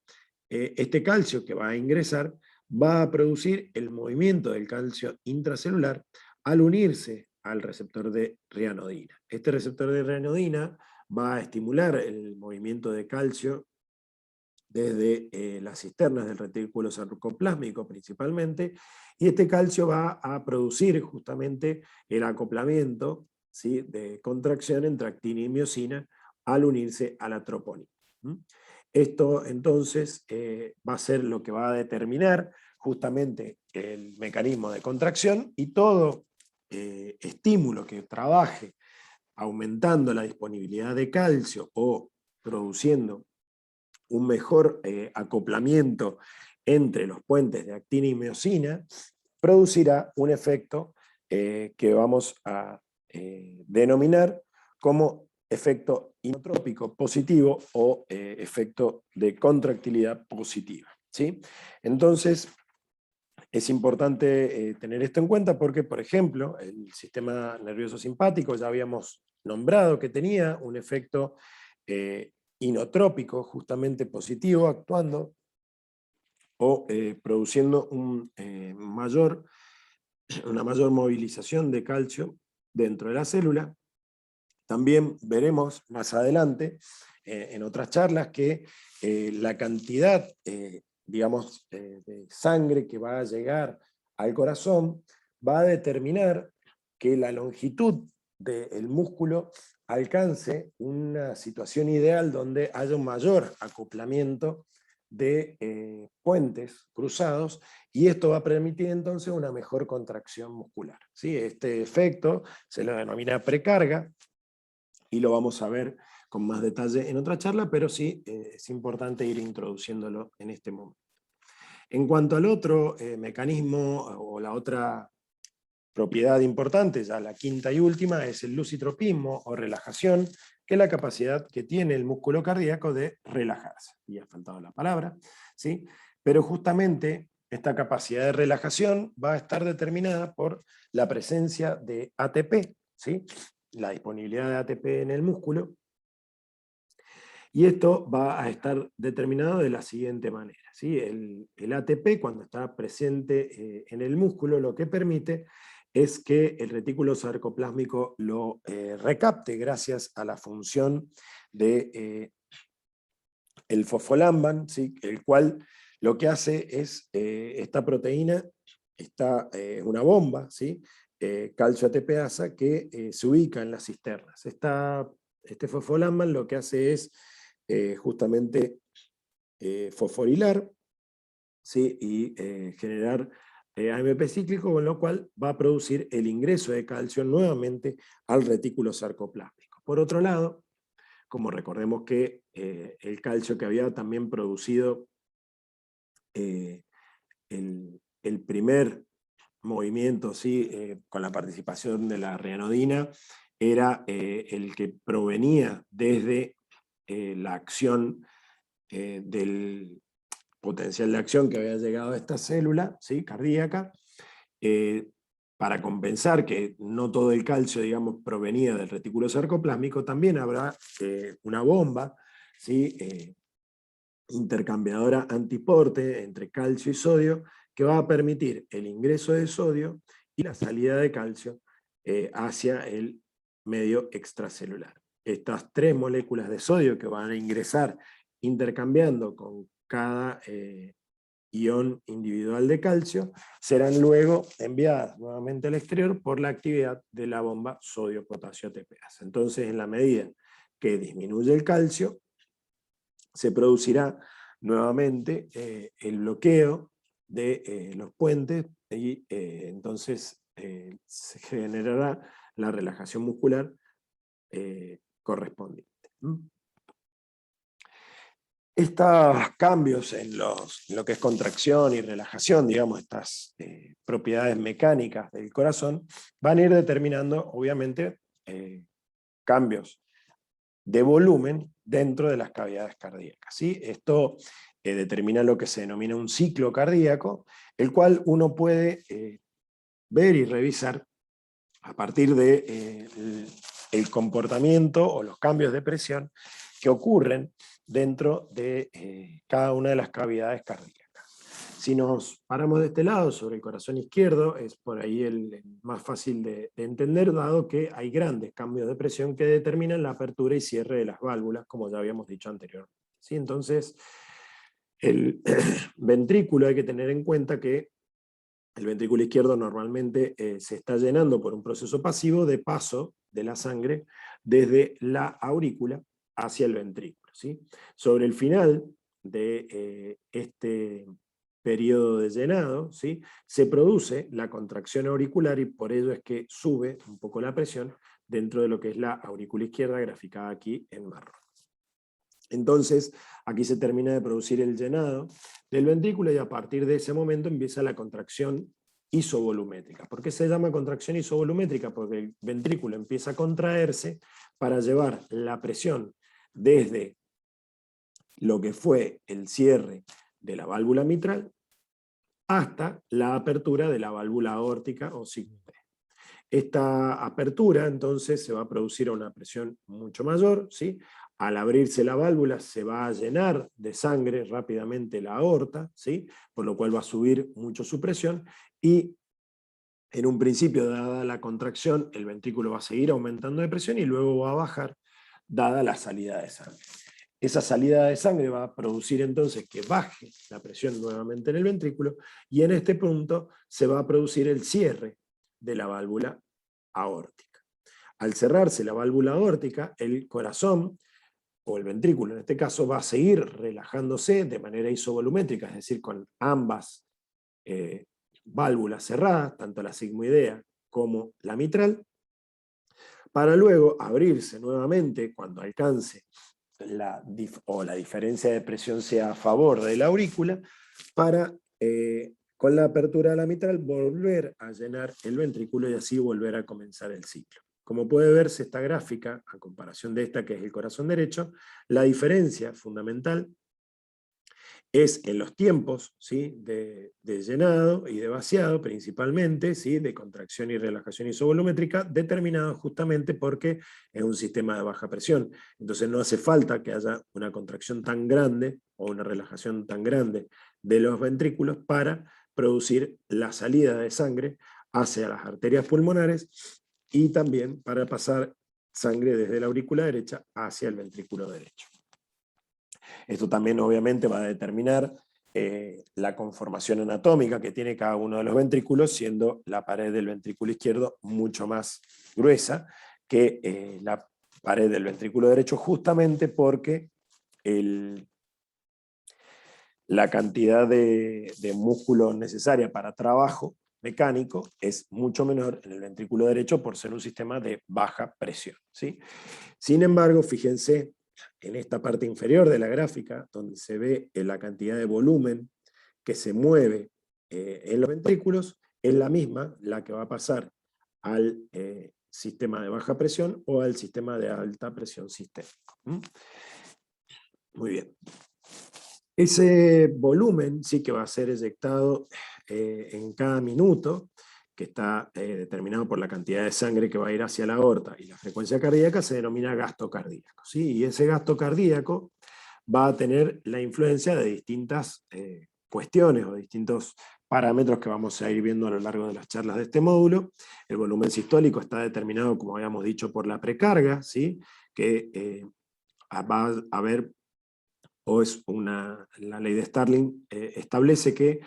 este calcio que va a ingresar va a producir el movimiento del calcio intracelular al unirse al receptor de rianodina. Este receptor de rianodina va a estimular el movimiento de calcio desde las cisternas del retículo sarcoplásmico principalmente, y este calcio va a producir justamente el acoplamiento, ¿sí?, de contracción entre actina y miosina al unirse a la troponina. Esto entonces va a ser lo que va a determinar justamente el mecanismo de contracción, y todo estímulo que trabaje aumentando la disponibilidad de calcio o produciendo un mejor acoplamiento entre los puentes de actina y miosina, producirá un efecto que vamos a denominar como efecto inotrópico positivo o efecto de contractilidad positiva, ¿sí? Entonces, es importante tener esto en cuenta porque, por ejemplo, el sistema nervioso simpático ya habíamos nombrado que tenía un efecto inotrópico, justamente positivo, actuando o produciendo una mayor movilización de calcio dentro de la célula. También veremos más adelante, en otras charlas, que la cantidad, digamos, de sangre que va a llegar al corazón va a determinar que la longitud del músculo alcance una situación ideal donde haya un mayor acoplamiento de puentes cruzados, y esto va a permitir entonces una mejor contracción muscular, ¿sí? Este efecto se lo denomina precarga, y lo vamos a ver con más detalle en otra charla, pero sí es importante ir introduciéndolo en este momento. En cuanto al otro mecanismo o la otra propiedad importante, ya la quinta y última, es el lusitropismo o relajación, que es la capacidad que tiene el músculo cardíaco de relajarse. Y ha faltado la palabra, ¿sí? Pero justamente esta capacidad de relajación va a estar determinada por la presencia de ATP, ¿sí?, la disponibilidad de ATP en el músculo, y esto va a estar determinado de la siguiente manera, ¿sí? El ATP, cuando está presente en el músculo, lo que permite es que el retículo sarcoplásmico lo recapte gracias a la función de el fosfolamban, ¿sí?, el cual lo que hace es, esta proteína, una bomba, ¿sí?, calcio ATPasa, que se ubica en las cisternas. Este fosfolamban lo que hace es justamente fosforilar, ¿sí?, y generar AMP cíclico, con lo cual va a producir el ingreso de calcio nuevamente al retículo sarcoplásmico. Por otro lado, como recordemos que el calcio que había también producido el primer movimiento, ¿sí?, con la participación de la rianodina, era el que provenía desde la acción del potencial de acción que había llegado a esta célula, ¿sí?, cardíaca, para compensar que no todo el calcio, digamos, provenía del retículo sarcoplásmico. También habrá una bomba, ¿sí?, intercambiadora antiporte entre calcio y sodio, que va a permitir el ingreso de sodio y la salida de calcio hacia el medio extracelular. Estas tres moléculas de sodio que van a ingresar intercambiando con cada ion individual de calcio, serán luego enviadas nuevamente al exterior por la actividad de la bomba sodio-potasio ATPasa. Entonces, en la medida que disminuye el calcio, se producirá nuevamente el bloqueo de los puentes, y entonces se generará la relajación muscular correspondiente. Estos cambios en lo que es contracción y relajación, digamos, estas propiedades mecánicas del corazón, van a ir determinando, obviamente, cambios de volumen dentro de las cavidades cardíacas, ¿sí? Esto determina lo que se denomina un ciclo cardíaco, el cual uno puede ver y revisar a partir de el comportamiento o los cambios de presión que ocurren dentro de cada una de las cavidades cardíacas. Si nos paramos de este lado, sobre el corazón izquierdo, es por ahí el más fácil de entender, dado que hay grandes cambios de presión que determinan la apertura y cierre de las válvulas, como ya habíamos dicho anteriormente, ¿sí? Entonces, El ventrículo, hay que tener en cuenta que el ventrículo izquierdo normalmente se está llenando por un proceso pasivo de paso de la sangre desde la aurícula hacia el ventrículo, ¿sí? Sobre el final de este periodo de llenado, ¿sí?, se produce la contracción auricular y por ello es que sube un poco la presión dentro de lo que es la aurícula izquierda, graficada aquí en marrón. Entonces, aquí se termina de producir el llenado del ventrículo y a partir de ese momento empieza la contracción isovolumétrica. ¿Por qué se llama contracción isovolumétrica? Porque el ventrículo empieza a contraerse para llevar la presión desde lo que fue el cierre de la válvula mitral hasta la apertura de la válvula aórtica o sigmoide. Esta apertura entonces se va a producir a una presión mucho mayor, ¿sí? Al abrirse la válvula se va a llenar de sangre rápidamente la aorta, ¿sí?, por lo cual va a subir mucho su presión y en un principio, dada la contracción, el ventrículo va a seguir aumentando de presión y luego va a bajar dada la salida de sangre. Esa salida de sangre va a producir entonces que baje la presión nuevamente en el ventrículo y en este punto se va a producir el cierre de la válvula aórtica. Al cerrarse la válvula aórtica, el corazón, o el ventrículo en este caso, va a seguir relajándose de manera isovolumétrica, es decir, con ambas válvulas cerradas, tanto la sigmoidea como la mitral, para luego abrirse nuevamente cuando alcance la diferencia de presión sea a favor de la aurícula, para con la apertura de la mitral volver a llenar el ventrículo y así volver a comenzar el ciclo. Como puede verse esta gráfica, a comparación de esta que es el corazón derecho, la diferencia fundamental es en los tiempos, ¿sí?, de llenado y de vaciado principalmente, ¿sí?, de contracción y relajación isovolumétrica, determinado justamente porque es un sistema de baja presión. Entonces no hace falta que haya una contracción tan grande o una relajación tan grande de los ventrículos para producir la salida de sangre hacia las arterias pulmonares y también para pasar sangre desde la aurícula derecha hacia el ventrículo derecho. Esto también obviamente va a determinar la conformación anatómica que tiene cada uno de los ventrículos, siendo la pared del ventrículo izquierdo mucho más gruesa que la pared del ventrículo derecho, justamente porque la cantidad de músculo necesaria para trabajo mecánico es mucho menor en el ventrículo derecho por ser un sistema de baja presión, ¿sí? Sin embargo, fíjense en esta parte inferior de la gráfica, donde se ve la cantidad de volumen que se mueve en los ventrículos, es la misma la que va a pasar al sistema de baja presión o al sistema de alta presión sistémico. Muy bien. Ese volumen sí que va a ser eyectado en cada minuto, que está determinado por la cantidad de sangre que va a ir hacia la aorta y la frecuencia cardíaca, se denomina gasto cardíaco, ¿sí? Y ese gasto cardíaco va a tener la influencia de distintas cuestiones o distintos parámetros que vamos a ir viendo a lo largo de las charlas de este módulo. El volumen sistólico está determinado, como habíamos dicho, por la precarga, ¿sí?, que va a haber, o es la ley de Starling establece que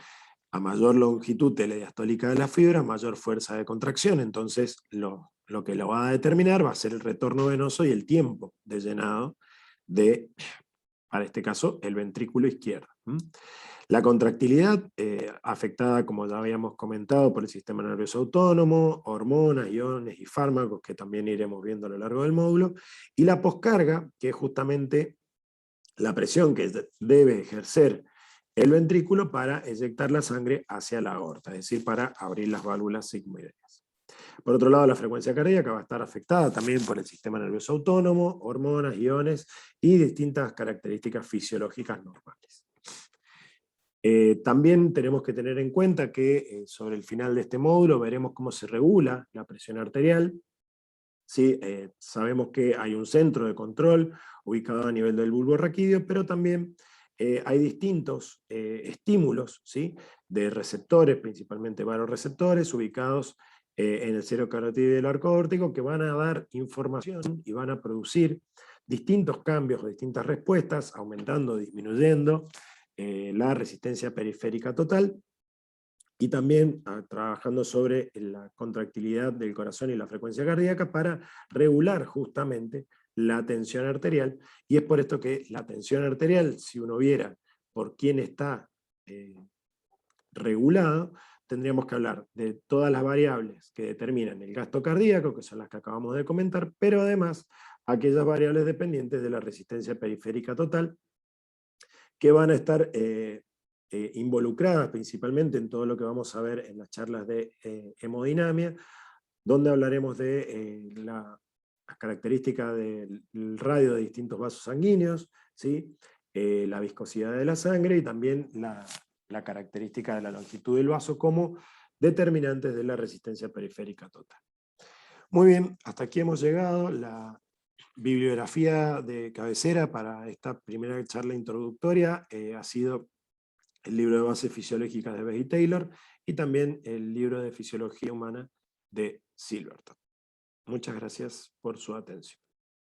a mayor longitud telediastólica de la fibra, mayor fuerza de contracción. Entonces lo que lo va a determinar va a ser el retorno venoso y el tiempo de llenado de, para este caso, el ventrículo izquierdo. La contractilidad, afectada, como ya habíamos comentado, por el sistema nervioso autónomo, hormonas, iones y fármacos, que también iremos viendo a lo largo del módulo, y la poscarga, que es justamente la presión que debe ejercer el ventrículo para eyectar la sangre hacia la aorta, es decir, para abrir las válvulas sigmoideas. Por otro lado, la frecuencia cardíaca va a estar afectada también por el sistema nervioso autónomo, hormonas, iones y distintas características fisiológicas normales. También tenemos que tener en cuenta que sobre el final de este módulo veremos cómo se regula la presión arterial. ¿Sí? Sabemos que hay un centro de control ubicado a nivel del bulbo raquídeo, pero también hay distintos estímulos, ¿sí?, de receptores, principalmente varoreceptores, ubicados en el cero carotídeo del arco aórtico, que van a dar información y van a producir distintos cambios o distintas respuestas, aumentando o disminuyendo la resistencia periférica total, y también trabajando sobre la contractilidad del corazón y la frecuencia cardíaca para regular justamente la tensión arterial, y es por esto que la tensión arterial, si uno viera por quién está regulado, tendríamos que hablar de todas las variables que determinan el gasto cardíaco, que son las que acabamos de comentar, pero además aquellas variables dependientes de la resistencia periférica total, que van a estar involucradas principalmente en todo lo que vamos a ver en las charlas de hemodinamia, donde hablaremos de las características del radio de distintos vasos sanguíneos, ¿sí? La viscosidad de la sangre y también la característica de la longitud del vaso como determinantes de la resistencia periférica total. Muy bien, hasta aquí hemos llegado. La bibliografía de cabecera para esta primera charla introductoria ha sido el libro de bases fisiológicas de Becks y Taylor y también el libro de fisiología humana de Silverton. Muchas gracias por su atención.